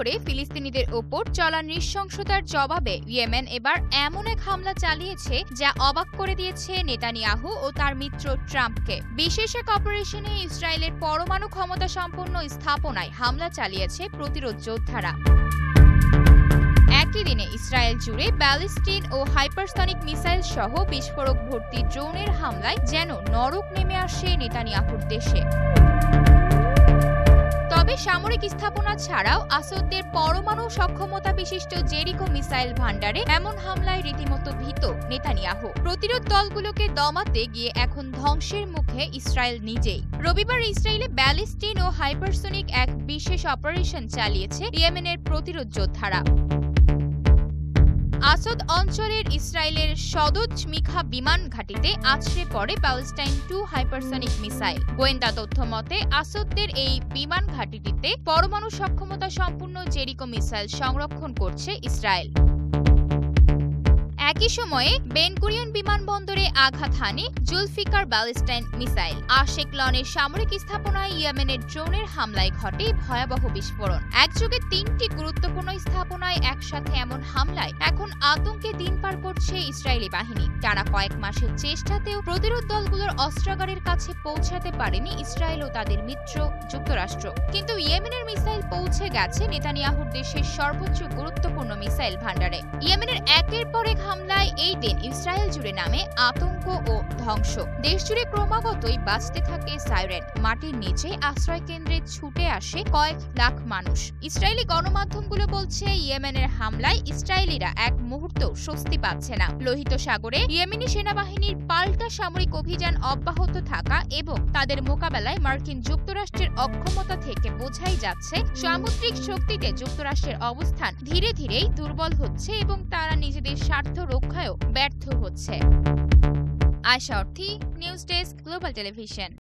ধরে ফিলিস্তিনিদের ওপর চলা নৃশংসতার জবাবে ইয়েমেন এবার এমন এক হামলা চালিয়েছে যা অবাক করে দিয়েছে নেতানিয়াহু ও তার মিত্র ট্রাম্পকে। বিশেষ এক অপারেশনে ইসরায়েলের পরমাণু ক্ষমতা সম্পন্ন স্থাপনায় হামলা চালিয়েছে প্রতিরোধ যোদ্ধারা। একই দিনে ইসরায়েল জুড়ে ব্যালিস্টিক ও হাইপারসনিক মিসাইল সহ বিস্ফোরক ভর্তি ড্রোনের হামলায় যেন নরক নেমে আসে নেতানিয়াহুর দেশে। তবে সামরিক স্থাপনা ছাড়াও আসাদের পরমাণু সক্ষমতা বিশিষ্ট জেরিকো মিসাইল ভান্ডারে এমন হামলায় রীতিমতো ভীত নেতানিয়াহু। প্রতিরোধ দলগুলোকে দমাতে গিয়ে এখন ধ্বংসের মুখে ইসরায়েল নিজেই। রবিবার ইসরায়েলে ব্যালিস্টিক ও হাইপারসনিক এক বিশেষ অপারেশন চালিয়েছে ইয়েমেনের প্রতিরোধ যোদ্ধারা। আসাদ অঞ্চলের ইসরায়েলের সদজ মিখা বিমান ঘাঁটিতে আছড়ে পড়ে প্যালেস্টাইন 2 হাইপারসনিক মিসাইল। গোয়েন্দা তথ্য মতে আসাদের এই বিমান ঘাঁটিটিতে পরমাণু সক্ষমতা সম্পূর্ণ জেরিকো মিসাইল সংরক্ষণ করছে ইসরায়েল। একই সময়ে বেন গুরিয়ন বিমানবন্দরে আঘাত হানে জুলফিকার ব্যালিস্টাইন মিসাইল। আশেকলনের সামরিক স্থাপনায় ইয়েমেনের ড্রোনের হামলায় ঘটে ভয়াবহ বিস্ফোরণ। একযোগে 3টি গুরুত্বপূর্ণ স্থাপনায় একসাথে এমন হামলায় এখন আতঙ্কে দিন পার করছে ইসরায়েলি বাহিনী। টানা কয়েক মাসের চেষ্টাতেও প্রতিরোধ দলগুলোর অস্ত্রাগারের কাছে পৌঁছাতে পারেনি ইসরায়েল ও তাদের মিত্র যুক্তরাষ্ট্র। কিন্তু ইয়েমেনের মিসাইল পৌঁছে গেছে নেতানিয়াহুর দেশের সর্বোচ্চ গুরুত্বপূর্ণ মিসাইল ভান্ডারে। ইয়েমেনের একের পর এক হামলায় এই দিন ইসরায়েল জুড়ে নামে আতঙ্ক ও ধ্বংস। দেশ জুড়ে ক্রমাগতই বাজতে থাকে সাইরেন। মাটির নিচে আশ্রয় কেন্দ্রে ছুটে আসে কয়েক লাখ মানুষ। ইসরায়েলি গণমাধ্যমগুলো বলছে ইয়েমেনের হামলায় ইসরায়েলিরা এক মুহূর্ত স্বস্তি পাচ্ছে না। লোহিত সাগরে ইয়েমেনি সেনাবাহিনীর পাল্টা সামরিক অভিযান অব্যাহত থাকা এবং তাদের মোকাবেলায় মার্কিন যুক্তরাষ্ট্রের অক্ষমতা থেকে বোঝাই যাচ্ছে সামুদ্রিক শক্তিতে যুক্তরাষ্ট্রের অবস্থান ধীরে ধীরেই দুর্বল হচ্ছে এবং তারা নিজেদের স্বার্থ রক্ষায়ও ব্যর্থ হচ্ছে। আয়শা অর্থী, নিউজ ডেস্ক, গ্লোবাল টেলিভিশন।